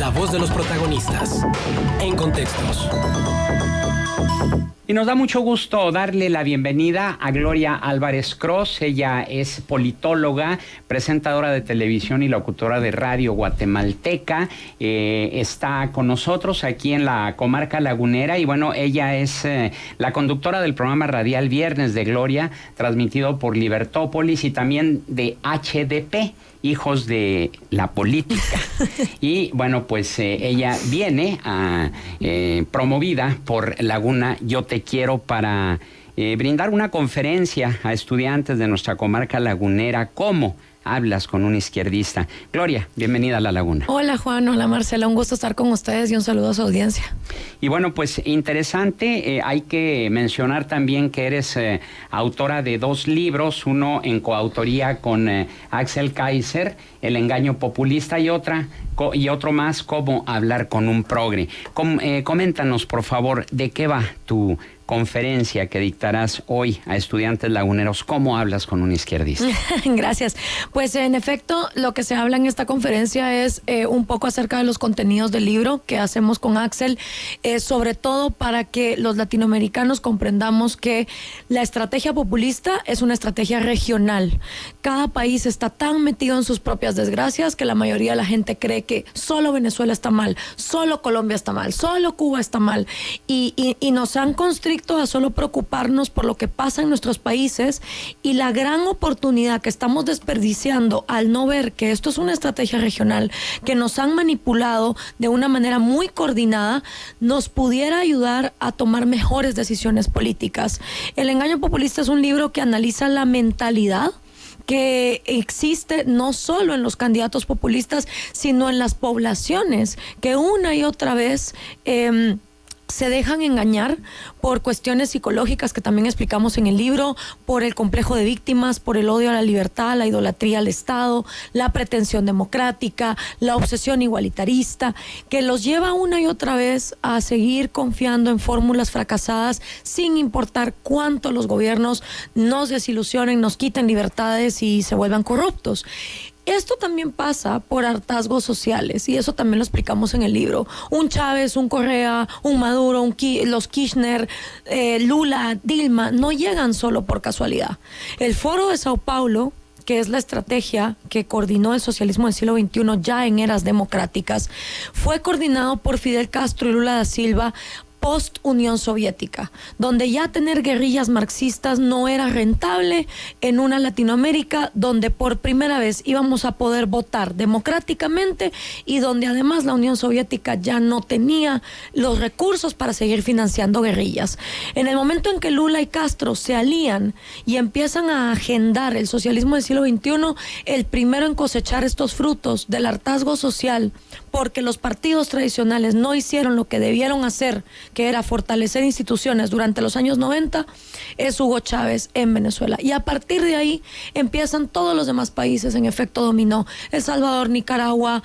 la voz de los protagonistas. En Contextos. Y nos da mucho gusto darle la bienvenida a Gloria Álvarez Cros. Ella es politóloga, presentadora de televisión y locutora de radio guatemalteca. Está con nosotros aquí en la comarca lagunera y bueno, ella es la conductora del programa radial Viernes de Gloria, transmitido por Libertópolis y también de HDP, Hijos de la Política. Y bueno, pues ella viene promovida por Laguna Yo Te Quiero para brindar una conferencia a estudiantes de nuestra comarca lagunera. ¿Cómo hablas con un izquierdista? Gloria, bienvenida a La Laguna. Hola Juan, hola Marcela, un gusto estar con ustedes y un saludo a su audiencia. Y bueno, pues interesante, hay que mencionar también que eres autora de 2 libros, uno en coautoría con Axel Kaiser, El engaño populista, y otro más, Cómo hablar con un progre. Coméntanos, por favor, de qué va tu conferencia que dictarás hoy a estudiantes laguneros. ¿Cómo hablas con un izquierdista? Gracias. Pues en efecto, lo que se habla en esta conferencia es un poco acerca de los contenidos del libro que hacemos con Axel, sobre todo para que los latinoamericanos comprendamos que la estrategia populista es una estrategia regional. Cada país está tan metido en sus propias desgracias que la mayoría de la gente cree que solo Venezuela está mal, solo Colombia está mal, solo Cuba está mal, y nos han constriñido a solo preocuparnos por lo que pasa en nuestros países, y la gran oportunidad que estamos desperdiciando al no ver que esto es una estrategia regional, que nos han manipulado de una manera muy coordinada, nos pudiera ayudar a tomar mejores decisiones políticas. El engaño populista es un libro que analiza la mentalidad que existe no solo en los candidatos populistas, sino en las poblaciones que una y otra vez se dejan engañar por cuestiones psicológicas que también explicamos en el libro, por el complejo de víctimas, por el odio a la libertad, la idolatría al Estado, la pretensión democrática, la obsesión igualitarista, que los lleva una y otra vez a seguir confiando en fórmulas fracasadas sin importar cuánto los gobiernos nos desilusionen, nos quiten libertades y se vuelvan corruptos. Esto también pasa por hartazgos sociales, y eso también lo explicamos en el libro. Un Chávez, un Correa, un Maduro, los Kirchner, Lula, Dilma, no llegan solo por casualidad. El Foro de Sao Paulo, que es la estrategia que coordinó el socialismo del siglo XXI ya en eras democráticas, fue coordinado por Fidel Castro y Lula da Silva post-Unión Soviética, donde ya tener guerrillas marxistas no era rentable en una Latinoamérica donde por primera vez íbamos a poder votar democráticamente y donde además la Unión Soviética ya no tenía los recursos para seguir financiando guerrillas. En el momento en que Lula y Castro se alían y empiezan a agendar el socialismo del siglo XXI, el primero en cosechar estos frutos del hartazgo social, porque los partidos tradicionales no hicieron lo que debieron hacer, que era fortalecer instituciones durante los años 90, es Hugo Chávez en Venezuela. Y a partir de ahí empiezan todos los demás países en efecto dominó. El Salvador, Nicaragua,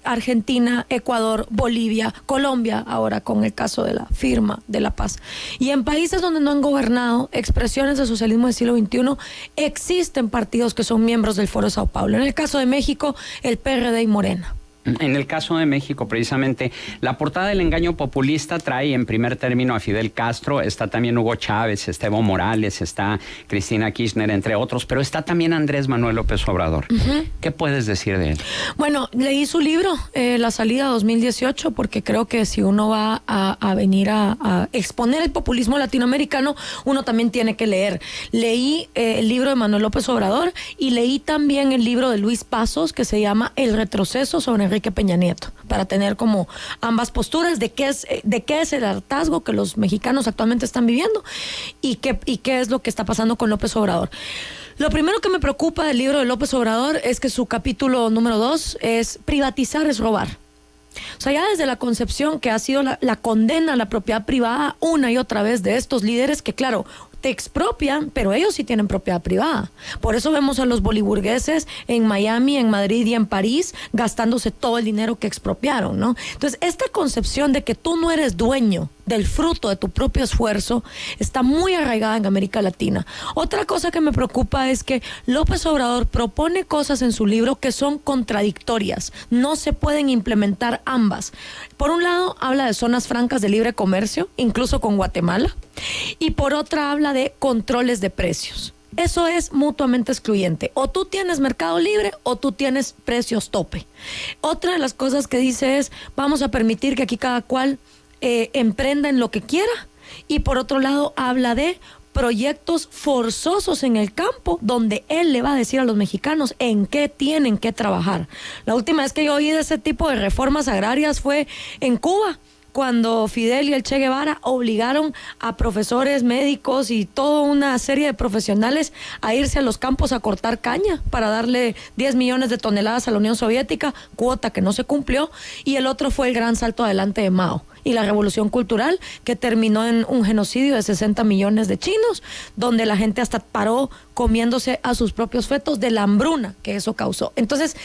Argentina, Ecuador, Bolivia, Colombia, ahora con el caso de la firma de la paz. Y en países donde no han gobernado expresiones del socialismo del siglo XXI, existen partidos que son miembros del Foro de Sao Paulo. En el caso de México, el PRD y Morena. En el caso de México, precisamente, la portada del engaño populista trae en primer término a Fidel Castro, está también Hugo Chávez, está Evo Morales, está Cristina Kirchner, entre otros, pero está también Andrés Manuel López Obrador. ¿Qué puedes decir de él? Bueno, leí su libro, La Salida 2018, porque creo que si uno va a venir a exponer el populismo latinoamericano, uno también tiene que leer. Leí el libro de Manuel López Obrador y leí también el libro de Luis Pasos, que se llama El retroceso sobre Enrique Peña Nieto, para tener como ambas posturas de qué es el hartazgo que los mexicanos actualmente están viviendo y qué es lo que está pasando con López Obrador. Lo primero que me preocupa del libro de López Obrador es que su capítulo número 2 es privatizar es robar. O sea, ya desde la concepción que ha sido la condena a la propiedad privada una y otra vez de estos líderes que, claro, te expropian, pero ellos sí tienen propiedad privada. Por eso vemos a los boliburgueses en Miami, en Madrid y en París gastándose todo el dinero que expropiaron, ¿no? Entonces, esta concepción de que tú no eres dueño del fruto de tu propio esfuerzo está muy arraigada en América Latina. Otra cosa que me preocupa es que López Obrador propone cosas en su libro que son contradictorias, no se pueden implementar ambas. Por un lado habla de zonas francas de libre comercio, incluso con Guatemala, y por otra habla de controles de precios. Eso es mutuamente excluyente. O tú tienes mercado libre o tú tienes precios tope. Otra de las cosas que dice es, vamos a permitir que aquí cada cual emprenda en lo que quiera. Y por otro lado habla de proyectos forzosos en el campo, donde él le va a decir a los mexicanos en qué tienen que trabajar. La última vez que yo oí de ese tipo de reformas agrarias fue en Cuba, cuando Fidel y el Che Guevara obligaron a profesores, médicos y toda una serie de profesionales a irse a los campos a cortar caña para darle 10 millones de toneladas a la Unión Soviética, cuota que no se cumplió, y el otro fue el gran salto adelante de Mao y la revolución cultural, que terminó en un genocidio de 60 millones de chinos, donde la gente hasta paró comiéndose a sus propios fetos de la hambruna que eso causó. Entonces,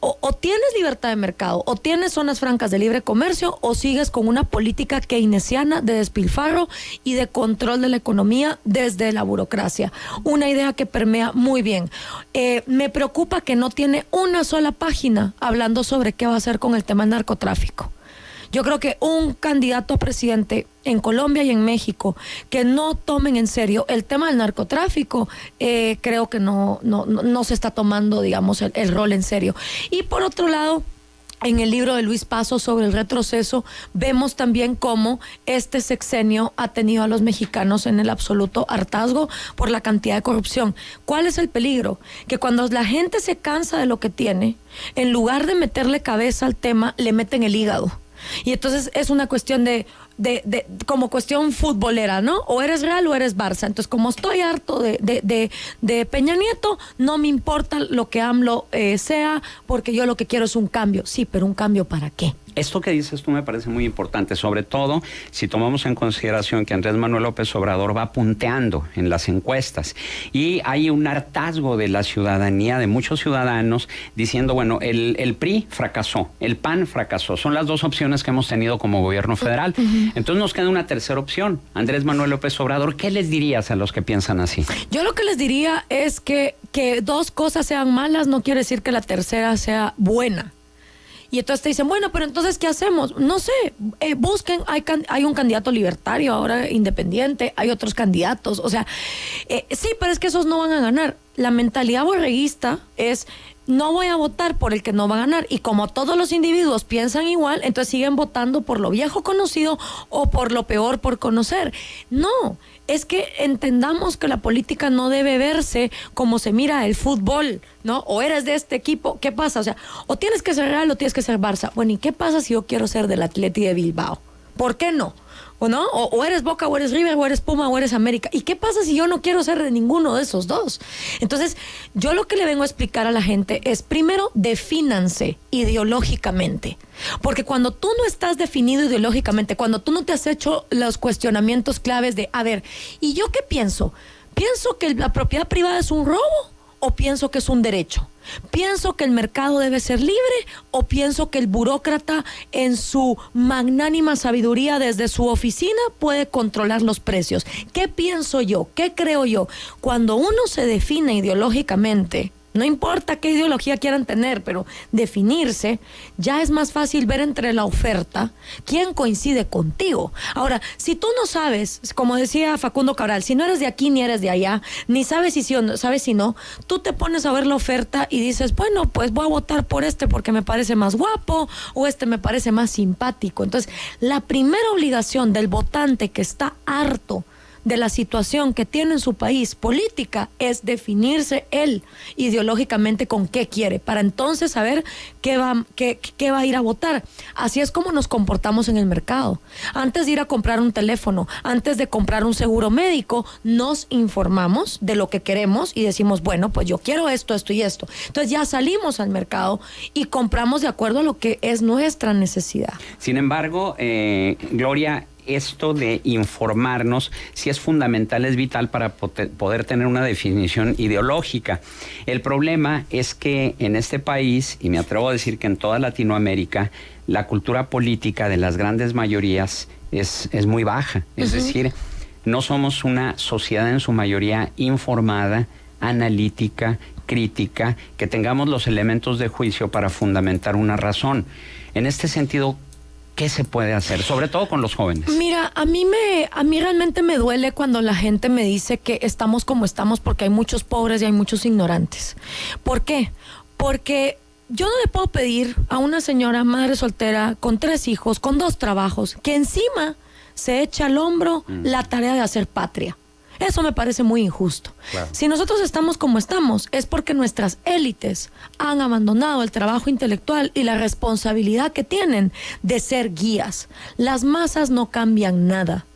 o tienes libertad de mercado, o tienes zonas francas de libre comercio, o sigues con una política keynesiana de despilfarro y de control de la economía desde la burocracia. Una idea que permea muy bien. Me preocupa que no tiene una sola página hablando sobre qué va a hacer con el tema del narcotráfico. Yo creo que un candidato a presidente en Colombia y en México que no tomen en serio el tema del narcotráfico, creo que no se está tomando, digamos, el rol en serio. Y por otro lado, en el libro de Luis Paso sobre el retroceso, vemos también cómo este sexenio ha tenido a los mexicanos en el absoluto hartazgo por la cantidad de corrupción. ¿Cuál es el peligro? Que cuando la gente se cansa de lo que tiene, en lugar de meterle cabeza al tema, le meten el hígado. Y entonces es una cuestión de como cuestión futbolera, ¿no? O eres Real o eres Barça. Entonces, como estoy harto de Peña Nieto, no me importa lo que AMLO sea, porque yo lo que quiero es un cambio. Sí, pero ¿un cambio para qué? Esto que dices tú me parece muy importante, sobre todo si tomamos en consideración que Andrés Manuel López Obrador va punteando en las encuestas y hay un hartazgo de la ciudadanía, de muchos ciudadanos, diciendo, bueno, el PRI fracasó, el PAN fracasó, son las dos opciones que hemos tenido como gobierno federal. Entonces nos queda una tercera opción, Andrés Manuel López Obrador. ¿Qué les dirías a los que piensan así? Yo lo que les diría es que dos cosas sean malas no quiere decir que la tercera sea buena. Y entonces te dicen, bueno, pero entonces, ¿qué hacemos? No sé, busquen, hay un candidato libertario ahora independiente, hay otros candidatos, o sea, sí, pero es que esos no van a ganar. La mentalidad borreguista es, no voy a votar por el que no va a ganar, y como todos los individuos piensan igual, entonces siguen votando por lo viejo conocido o por lo peor por conocer. No, es que entendamos que la política no debe verse como se mira el fútbol, ¿no? O eres de este equipo, ¿qué pasa? O sea, o tienes que ser Real o tienes que ser Barça. Bueno, ¿y qué pasa si yo quiero ser del Atleti de Bilbao? ¿Por qué no? ¿O no? O eres Boca, o eres River, o eres Puma, o eres América. ¿Y qué pasa si yo no quiero ser de ninguno de esos dos? Entonces, yo lo que le vengo a explicar a la gente es, primero, defínanse ideológicamente. Porque cuando tú no estás definido ideológicamente, cuando tú no te has hecho los cuestionamientos claves de, a ver, ¿y yo qué pienso? ¿Pienso que la propiedad privada es un robo o pienso que es un derecho? ¿Pienso que el mercado debe ser libre o pienso que el burócrata en su magnánima sabiduría desde su oficina puede controlar los precios? ¿Qué pienso yo? ¿Qué creo yo? Cuando uno se define ideológicamente, no importa qué ideología quieran tener, pero definirse, ya es más fácil ver entre la oferta quién coincide contigo. Ahora, si tú no sabes, como decía Facundo Cabral, si no eres de aquí ni eres de allá, ni sabes si sí o no, sabes si no, tú te pones a ver la oferta y dices, bueno, pues voy a votar por este porque me parece más guapo o este me parece más simpático. Entonces, la primera obligación del votante que está harto de la situación que tiene en su país política es definirse él ideológicamente con qué quiere, para entonces saber qué va a ir a votar. Así es como nos comportamos en el mercado. Antes de ir a comprar un teléfono, antes de comprar un seguro médico, nos informamos de lo que queremos y decimos, bueno, pues yo quiero esto, esto y esto. Entonces ya salimos al mercado y compramos de acuerdo a lo que es nuestra necesidad. Sin embargo, Gloria, esto de informarnos sí es fundamental, es vital para poder tener una definición ideológica. El problema es que en este país, y me atrevo a decir que en toda Latinoamérica, la cultura política de las grandes mayorías es muy baja. Es decir, no somos una sociedad en su mayoría informada, analítica, crítica, que tengamos los elementos de juicio para fundamentar una razón. En este sentido, ¿qué se puede hacer? Sobre todo con los jóvenes. Mira, a mí realmente me duele cuando la gente me dice que estamos como estamos porque hay muchos pobres y hay muchos ignorantes. ¿Por qué? Porque yo no le puedo pedir a una señora madre soltera con 3 hijos, con 2 trabajos, que encima se eche al hombro la tarea de hacer patria. Eso me parece muy injusto. Claro. Si nosotros estamos como estamos, es porque nuestras élites han abandonado el trabajo intelectual y la responsabilidad que tienen de ser guías. Las masas no cambian nada.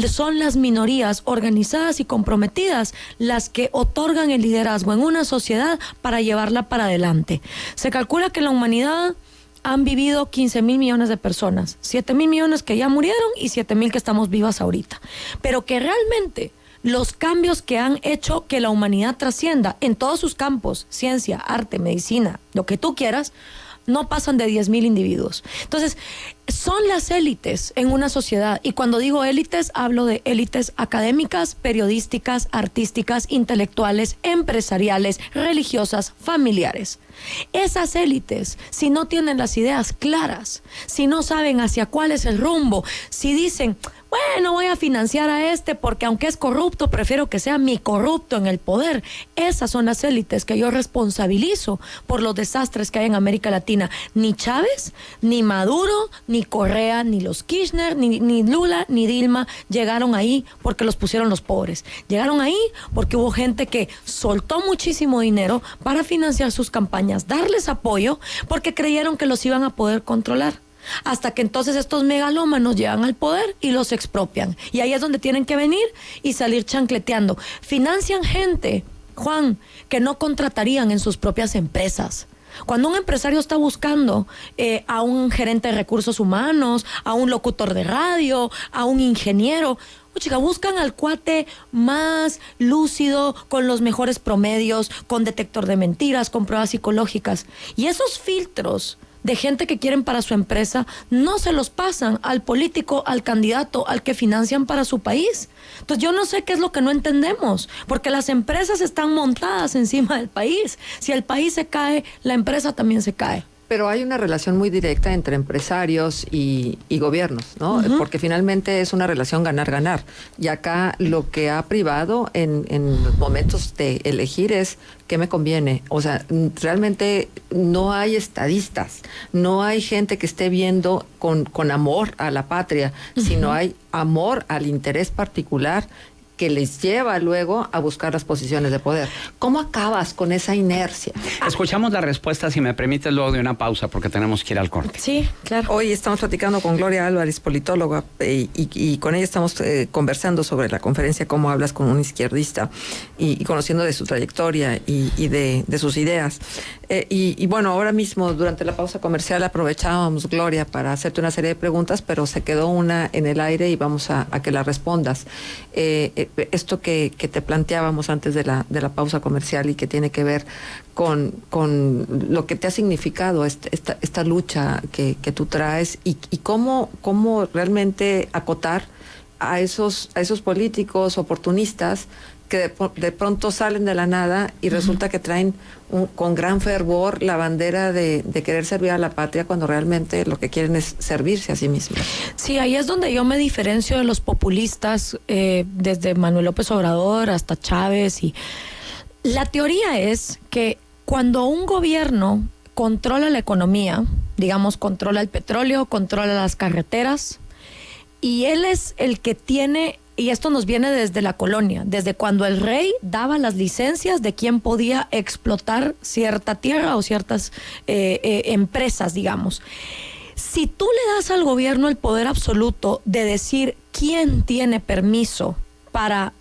Son las minorías organizadas y comprometidas las que otorgan el liderazgo en una sociedad para llevarla para adelante. Se calcula que la humanidad han vivido 15,000 millones de personas, 7,000 millones que ya murieron y 7,000 que estamos vivas ahorita. Pero que realmente los cambios que han hecho que la humanidad trascienda en todos sus campos, ciencia, arte, medicina, lo que tú quieras, no pasan de 10,000 individuos. Entonces, son las élites en una sociedad, y cuando digo élites, hablo de élites académicas, periodísticas, artísticas, intelectuales, empresariales, religiosas, familiares. Esas élites, si no tienen las ideas claras, si no saben hacia cuál es el rumbo, si dicen, bueno, voy a financiar a este porque aunque es corrupto, prefiero que sea mi corrupto en el poder. Esas son las élites que yo responsabilizo por los desastres que hay en América Latina. Ni Chávez, ni Maduro, ni Correa, ni los Kirchner, ni Lula, ni Dilma llegaron ahí porque los pusieron los pobres. Llegaron ahí porque hubo gente que soltó muchísimo dinero para financiar sus campañas, darles apoyo porque creyeron que los iban a poder controlar. Hasta que entonces estos megalómanos llegan al poder y los expropian. Y ahí es donde tienen que venir y salir chancleteando. Financian gente, Juan, que no contratarían en sus propias empresas. Cuando un empresario está buscando a un gerente de recursos humanos, a un locutor de radio, a un ingeniero, buscan al cuate más lúcido, con los mejores promedios, con detector de mentiras, con pruebas psicológicas. Y esos filtros de gente que quieren para su empresa no se los pasan al político, al candidato, al que financian para su país. Entonces yo no sé qué es lo que no entendemos, porque las empresas están montadas encima del país. Si el país se cae, la empresa también se cae. Pero hay una relación muy directa entre empresarios y gobiernos, ¿no? Porque finalmente es una relación ganar-ganar. Y acá lo que ha privado en los momentos de elegir es qué me conviene. O sea, realmente no hay estadistas, no hay gente que esté viendo con amor a la patria, sino hay amor al interés particular que les lleva luego a buscar las posiciones de poder. ¿Cómo acabas con esa inercia? Escuchamos la respuesta, si me permites, luego de una pausa, porque tenemos que ir al corte. Sí, claro. Hoy estamos platicando con Gloria Álvarez, politóloga, y con ella estamos conversando sobre la conferencia Cómo hablas con un izquierdista, y conociendo de su trayectoria y de sus ideas. Y bueno, ahora mismo, durante la pausa comercial, aprovechábamos, Gloria, para hacerte una serie de preguntas, pero se quedó una en el aire y vamos a que la respondas. Esto que te planteábamos antes de la pausa comercial y que tiene que ver con lo que te ha significado esta lucha que tú traes y cómo realmente acotar a esos políticos oportunistas que de pronto salen de la nada y resulta que traen con gran fervor la bandera de querer servir a la patria cuando realmente lo que quieren es servirse a sí mismos. Sí, ahí es donde yo me diferencio de los populistas, desde Manuel López Obrador hasta Chávez. Y la teoría es que cuando un gobierno controla la economía, digamos, controla el petróleo, controla las carreteras, y él es el que tiene... Y esto nos viene desde la colonia, desde cuando el rey daba las licencias de quién podía explotar cierta tierra o ciertas empresas, digamos. Si tú le das al gobierno el poder absoluto de decir quién tiene permiso para,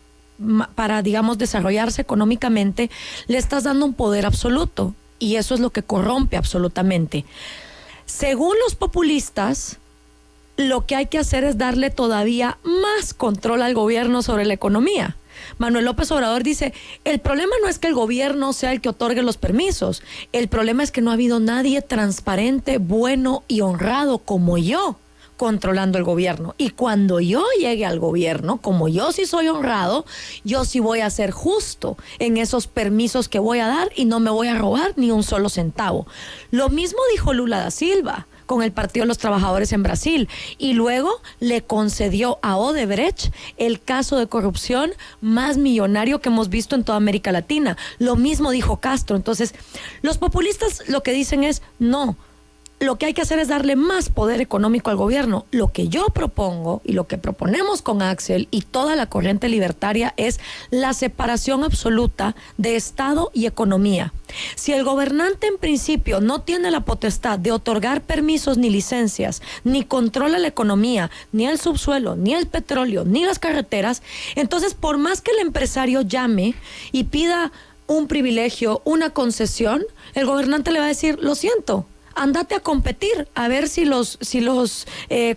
digamos, desarrollarse económicamente, le estás dando un poder absoluto. Y eso es lo que corrompe absolutamente. Según los populistas, lo que hay que hacer es darle todavía más control al gobierno sobre la economía. Manuel López Obrador dice, el problema no es que el gobierno sea el que otorgue los permisos, el problema es que no ha habido nadie transparente, bueno y honrado como yo, controlando el gobierno. Y cuando yo llegue al gobierno, como yo sí soy honrado, yo sí voy a ser justo en esos permisos que voy a dar y no me voy a robar ni un solo centavo. Lo mismo dijo Lula da Silva con el Partido de los Trabajadores en Brasil, y luego le concedió a Odebrecht el caso de corrupción más millonario que hemos visto en toda América Latina. Lo mismo dijo Castro. Entonces, los populistas lo que dicen es, no, lo que hay que hacer es darle más poder económico al gobierno. Lo que yo propongo y lo que proponemos con Axel y toda la corriente libertaria es la separación absoluta de Estado y economía. Si el gobernante en principio no tiene la potestad de otorgar permisos ni licencias, ni controla la economía, ni el subsuelo, ni el petróleo, ni las carreteras, entonces por más que el empresario llame y pida un privilegio, una concesión, el gobernante le va a decir, lo siento, ándate a competir, a ver si los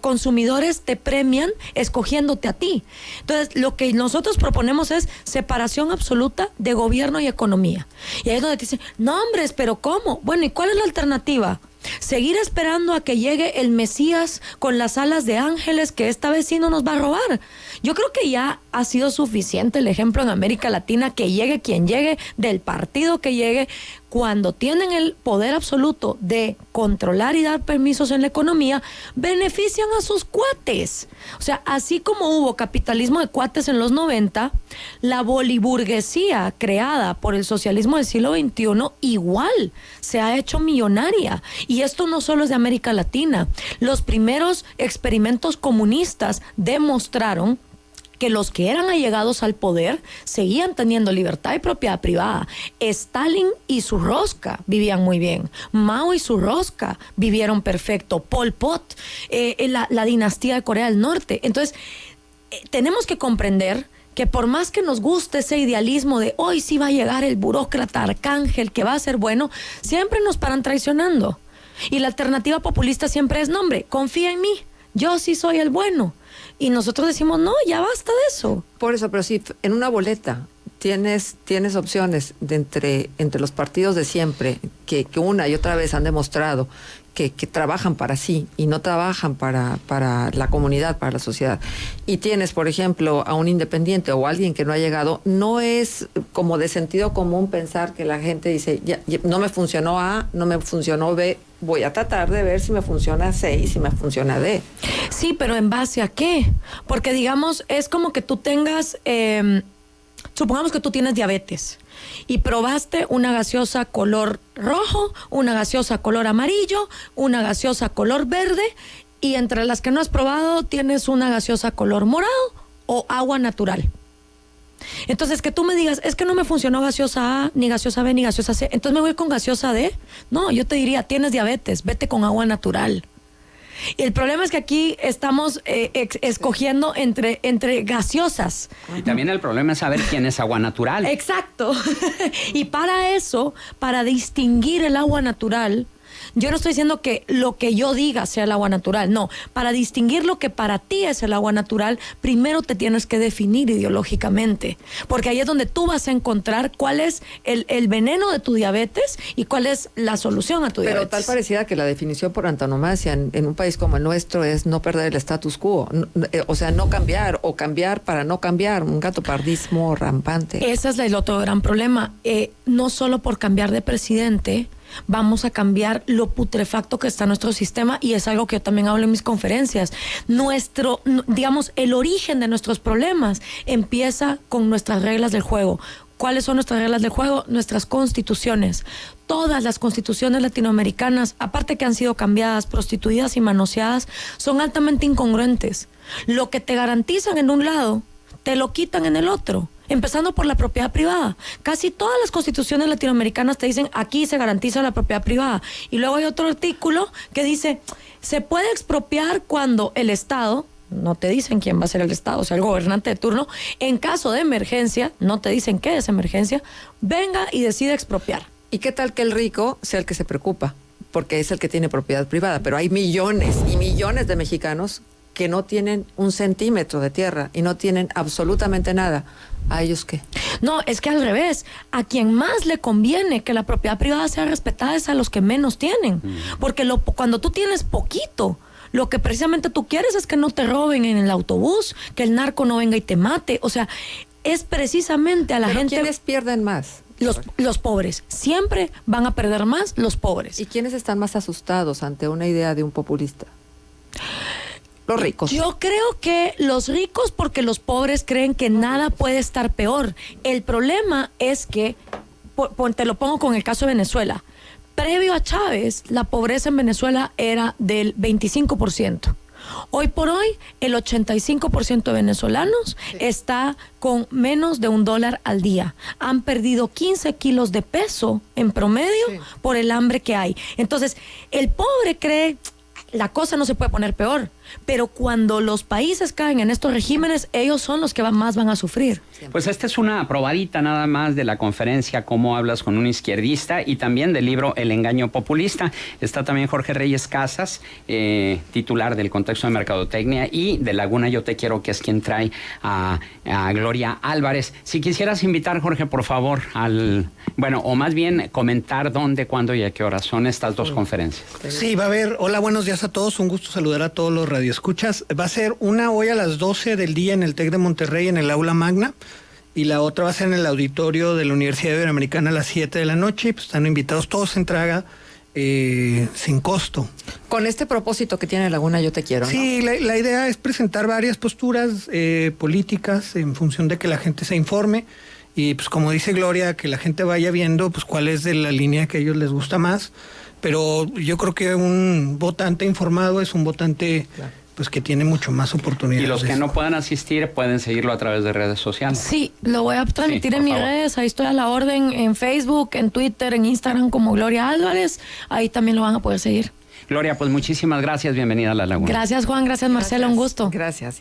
consumidores te premian escogiéndote a ti. Entonces, lo que nosotros proponemos es separación absoluta de gobierno y economía. Y ahí es donde te dicen, no, hombres, pero ¿cómo? Bueno, ¿y cuál es la alternativa? Seguir esperando a que llegue el Mesías con las alas de ángeles que esta vez sí no nos va a robar. Yo creo que ya ha sido suficiente el ejemplo en América Latina, que llegue quien llegue, del partido que llegue, cuando tienen el poder absoluto de controlar y dar permisos en la economía, benefician a sus cuates. O sea, así como hubo capitalismo de cuates en los 90, la boliburguesía creada por el socialismo del siglo XXI igual se ha hecho millonaria. Y esto no solo es de América Latina. Los primeros experimentos comunistas demostraron que los que eran allegados al poder seguían teniendo libertad y propiedad privada. Stalin y su rosca vivían muy bien. Mao y su rosca vivieron perfecto. Pol Pot, la dinastía de Corea del Norte. Entonces, tenemos que comprender que por más que nos guste ese idealismo de hoy sí va a llegar el burócrata arcángel que va a ser bueno, siempre nos paran traicionando. Y la alternativa populista siempre es, no, hombre, confía en mí, yo sí soy el bueno. Y nosotros decimos, no, ya basta de eso. Por eso, pero si en una boleta tienes opciones de entre los partidos de siempre, que una y otra vez han demostrado que trabajan para sí y no trabajan para la comunidad, para la sociedad, y tienes, por ejemplo, a un independiente o alguien que no ha llegado, no es como de sentido común pensar que la gente dice, ya, no me funcionó A, no me funcionó B, voy a tratar de ver si me funciona C y si me funciona D. Sí, pero ¿en base a qué? Porque, digamos, es como que tú tengas, supongamos que tú tienes diabetes y probaste una gaseosa color rojo, una gaseosa color amarillo, una gaseosa color verde, y entre las que no has probado tienes una gaseosa color morado o agua natural. Entonces, que tú me digas, es que no me funcionó gaseosa A, ni gaseosa B, ni gaseosa C, entonces me voy con gaseosa D. No, yo te diría, tienes diabetes, vete con agua natural. Y el problema es que aquí estamos escogiendo entre gaseosas. Y también el problema es saber quién es agua natural. Exacto. Y para eso, para distinguir el agua natural, yo no estoy diciendo que lo que yo diga sea el agua natural, no. Para distinguir lo que para ti es el agua natural, primero te tienes que definir ideológicamente, porque ahí es donde tú vas a encontrar cuál es el veneno de tu diabetes y cuál es la solución a tu diabetes. Pero tal pareciera que la definición por antonomasia en un país como el nuestro es no perder el status quo, o sea, no cambiar o cambiar para no cambiar, un gatopardismo rampante. Ese es el otro gran problema. No solo por cambiar de presidente vamos a cambiar lo putrefacto que está nuestro sistema, y es algo que yo también hablo en mis conferencias. Digamos, el origen de nuestros problemas empieza con nuestras reglas del juego. ¿Cuáles son nuestras reglas del juego? Nuestras constituciones. Todas las constituciones latinoamericanas, aparte que han sido cambiadas, prostituidas y manoseadas, son altamente incongruentes. Lo que te garantizan en un lado, te lo quitan en el otro. Empezando por la propiedad privada. Casi todas las constituciones latinoamericanas te dicen, aquí se garantiza la propiedad privada. Y luego hay otro artículo que dice, se puede expropiar cuando el Estado, no te dicen quién va a ser el Estado, o sea, el gobernante de turno, en caso de emergencia, no te dicen qué es emergencia, venga y decide expropiar. ¿Y qué tal que el rico sea el que se preocupa? Porque es el que tiene propiedad privada, pero hay millones y millones de mexicanos que no tienen un centímetro de tierra y no tienen absolutamente nada. ¿A ellos qué? No, es que al revés, a quien más le conviene que la propiedad privada sea respetada es a los que menos tienen, porque cuando tú tienes poquito, Lo que precisamente tú quieres es que no te roben en el autobús, que el narco no venga y te mate. O sea, es precisamente a la gente... ¿Quiénes pierden más? Los pobres. Siempre van a perder más los pobres. ¿Y quiénes están más asustados ante una idea de un populista? Los ricos. Yo creo que los ricos, porque los pobres creen que nada puede estar peor. El problema es que, te lo pongo con el caso de Venezuela. Previo a Chávez, la pobreza en Venezuela era del 25%. Hoy por hoy, el 85% de venezolanos está con menos de $1 al día. Han perdido 15 kilos de peso en promedio por el hambre que hay. Entonces, el pobre cree, la cosa no se puede poner peor. Pero cuando los países caen en estos regímenes, ellos son los que más van a sufrir. Pues esta es una probadita nada más de la conferencia Cómo hablas con un izquierdista y también del libro El engaño populista. Está también Jorge Reyes Casas, titular del Contexto de Mercadotecnia, y de Laguna Yo Te Quiero, que es quien trae a Gloria Álvarez. Si quisieras invitar, Jorge, por favor, o más bien comentar dónde, cuándo y a qué hora son estas dos conferencias. Sí, va a haber, hola, buenos días a todos, un gusto saludar a todos los radioescuchas. Va a ser una hoy a las 12 del día en el TEC de Monterrey, en el Aula Magna, y la otra va a ser en el auditorio de la Universidad Iberoamericana a las 7 de la noche, y pues están invitados todos, entrega sin costo. Con este propósito que tiene Laguna Yo Te Quiero, ¿no? Sí, la idea es presentar varias posturas políticas en función de que la gente se informe, y pues como dice Gloria, que la gente vaya viendo pues cuál es de la línea que a ellos les gusta más. Pero yo creo que un votante informado es un votante pues que tiene mucho más oportunidades. Y los que no puedan asistir pueden seguirlo a través de redes sociales. Sí, lo voy a transmitir en mis redes. Ahí estoy a la orden, en Facebook, en Twitter, en Instagram como Gloria Álvarez. Ahí también lo van a poder seguir. Gloria, pues muchísimas gracias. Bienvenida a La Laguna. Gracias, Juan. Gracias, Marcelo. Un gusto. Gracias.